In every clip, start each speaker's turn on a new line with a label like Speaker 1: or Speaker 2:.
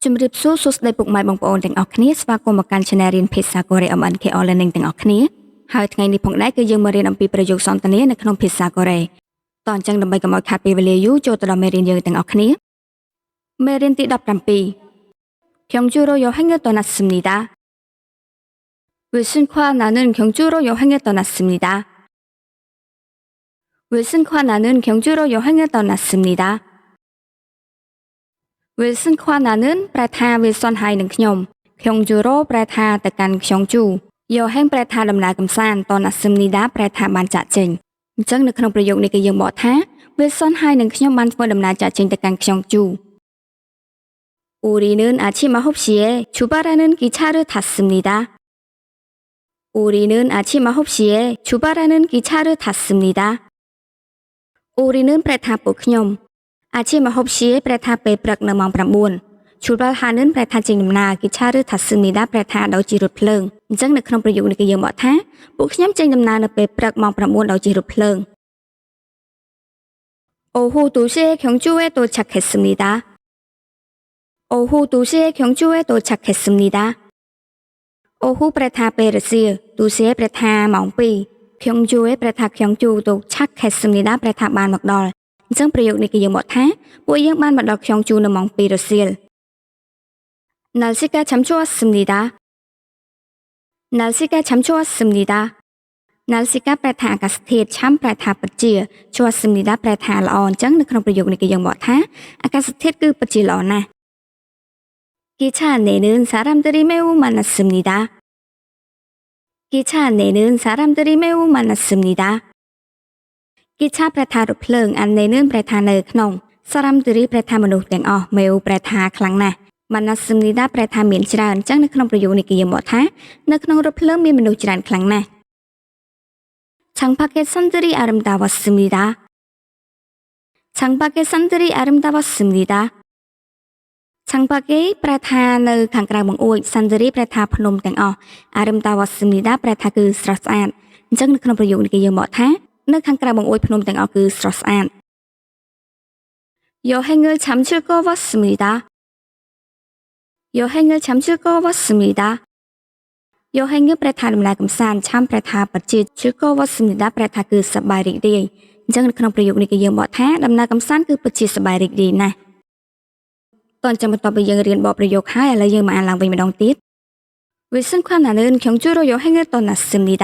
Speaker 1: ជំរាបសួរសួស្តីពុកម៉ែបងប្អូនទាំងអស់គ្នាស្វាគមន៍មកកាន់ Channel រៀនភាសាកូរ៉េ MNK Learning ទាំងអស់គ្នាហើយថ្ងៃនេះផងដែរគឺយើងមករៀនអំពីប្រយោគសន្ទនានៅក្នុងភាសាកូរ៉េតអញ្ចឹងដើម្បីកុំឲ្យខាតពេលវេលាយូរចូលទៅដល់មេរៀនយើងទាំងអស់គ្នាមេរៀនទី17 경주로 여행을 떠났습니다. 윌슨과 나는 경주로 여행을 떠났습니다. 윌슨과 나는 경주로 여행을 떠났습니다. 윌슨과 나는 ប្រែថា Wilson ហើយនឹងខ្ញុំ 경주로 ប្រែថាទៅកាន់ 경주 여행 ប្រែថាដំណើរកម្សាន្ត 떠났습니다 ប្រែថាបានចាកចេញអញ្ចឹងនៅក្នុងប្រយោគនេះគឺយើងបកថា Wilson ហើយនឹងខ្ញុំបានធ្វើដំណើរចាកចេញទៅកាន់ 경주 우리는 아침 9시에 출발하는 기차를 탔습니다. 우리는 아침 9시에 출발하는 기차를 탔습니다. 우리는 ប្រែថាពួកខ្ញុំ 아침 9시에 ប្រែថាពេលព្រឹកនៅម៉ោង9 출발하는 ប្រែថាចេញដំណើរ 기차를 탔습니다 ប្រែថាដោយជិះរថភ្លើងអញ្ចឹងនៅក្នុងប្រយោគនេះគឺយើងបកថាពួកខ្ញុំចេញដំណើរនៅពេលព្រឹកម៉ោង9ដោយជិះរថភ្លើង 오후 2시에 경주에 도착했습니다. 오후 2시에 경주에 도착했습니다. 오후 ប្រែថាពេលរសៀល 2시에 ប្រែថាម៉ោង2 경주에 ប្រែថា 경주 도착했습니다 ប្រែថាបានមកដល់អញ្ចឹងប្រយោគនេះគឺយើងបកថាពួកយើងបានមកដល់ 경주 នៅម៉ោង2រសៀល 날씨가 참 좋았습니다. 날씨가 참 좋았습니다. 날씨가 ប្រែថាអាកាសធាតុ 참 ប្រែថាពិតជា 좋았습니다 ប្រែថាល្អអញ្ចឹងនៅក្នុងប្រយោគនេះគឺយើងបកថាអាកាសធាតុគឺពិតជាល្អណាស់ 기차 안에는 사람들이 매우 많았습니다. 기차 안에는 사람들이 매우 많았습니다. 기차 ប្រែថារថភ្លើង 안에는 ប្រែថានៅក្នុង 사람들이 ប្រែថាមនុស្សទាំងអស់ 매우 ប្រែថាខ្លាំងណាស់ 많았습니다 ប្រែថាមានច្រើនអញ្ចឹងនៅក្នុងប្រយោគនេះគឺយើងបកថានៅក្នុងរថភ្លើងមានមនុស្សច្រើនខ្លាំងណាស់ 창밖의 산들이 아름다웠습니다. 창밖의 산들이 아름다웠습니다. 창밖에 ប្រែថានៅខាងក្រៅបង្អួច 산들이 ប្រែថាភ្នំទាំងអស់ 아름다웠습니다 ប្រែថាគឺស្រស់ស្អាតអញ្ចឹងនៅក្នុងប្រយោគនេះគឺយើងបកថានៅខាងក្រៅបង្អួចភ្នំទាំងអស់គឺស្រស់ស្អាត 여행을 참 즐거웠습니다. 여행을 참 즐거웠습니다. 여행을 ប្រែថាដំណើរកម្សាន្ត 참 ប្រែថាពិតជា 즐거웠습니다 ប្រែថាគឺសប្បាយរីករាយអញ្ចឹងនៅក្នុងប្រយោគនេះគឺយើងបកថាដំណើរកម្សាន្តគឺពិតជាសប្បាយរីករាយណាស់តោះចាំបន្ទាប់ពីយើងរៀនបកប្រយោគហើយឥឡូវយើងមកអានឡើងវិញម្ដងទៀត 윌슨과 나는 경주로 여행을 떠났습니다.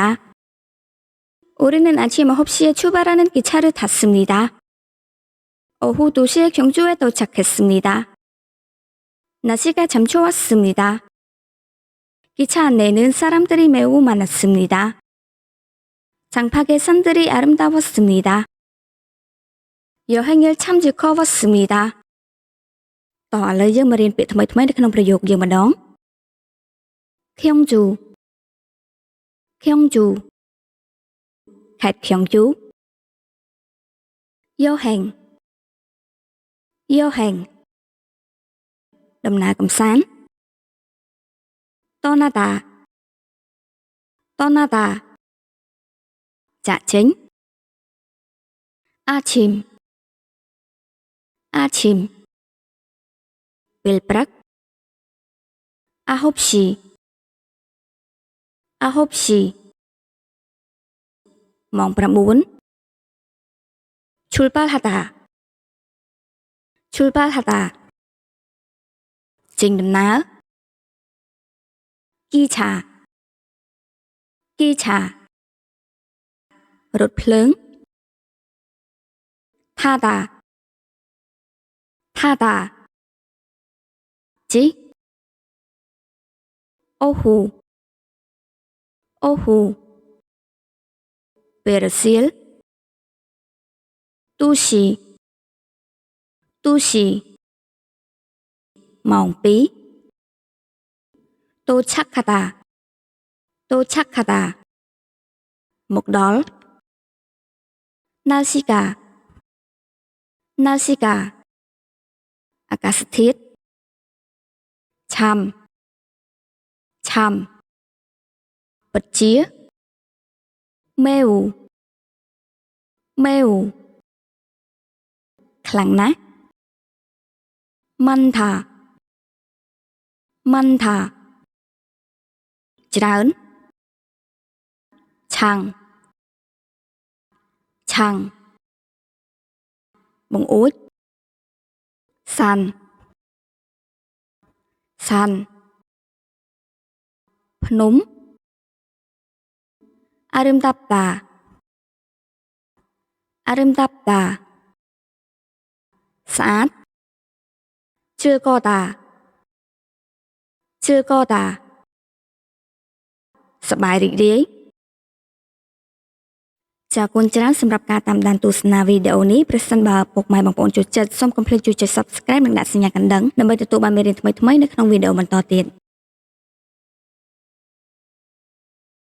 Speaker 1: 우리는 아침 9시에 출발하는 기차를 탔습니다. 오후 2시에 경주에 도착했습니다. 날씨가 참 좋았습니다. 기차 안에는 사람들이 매우 많았습니다. 장팍의 산들이 아름다웠습니다. 여행을 참 즐거웠습니다. តោះឥឡូវយើងមករៀនពាក្យថ្មីៗនៅក្នុងប្រយោគយើងម្ដង 경주 경주 ខេត្ត 경주 여행 여행 ដំណើរកម្សាន្ត 떠나다 떠나다 ចាកចេញ 아침 아침ពេលព្រឹក 9시 9시 ម៉ោង9 출발하다 출발하다 ចេញដំណើរ 기차 기차 រថភ្លើង 타다 타다 지 오후 오후 베르실 2시 2시ម៉ោង2 도착하다 도착하다 មកដល់ 날씨가 날씨가 អាកាសធាតុ 참 참 ពិតជា 매우 매우 ខ្លាំងណាស់ 많다 មិនថាច្រើនឆាំងឆាំងបង្អួចសាន់សាន់ភ្នំអរិមតាប់តាអរិមតាប់តាស្អាតជឿកតាជឿកតាសប្បាយរីករាយចាគុណច្រើនសម្រាប់ការតាមដានទស្សនាវីដេអូនេះប្រសិនបើពុកម៉ែបងប្អូនចូលចិត្តសូមកុំភ្លេចជួយចុច Subscribe និងដាក់សញ្ញាកណ្ដឹងដើម្បីទទួលបានមេរៀនថ្មីៗនៅក្នុងវីដេអូបន្តទៀត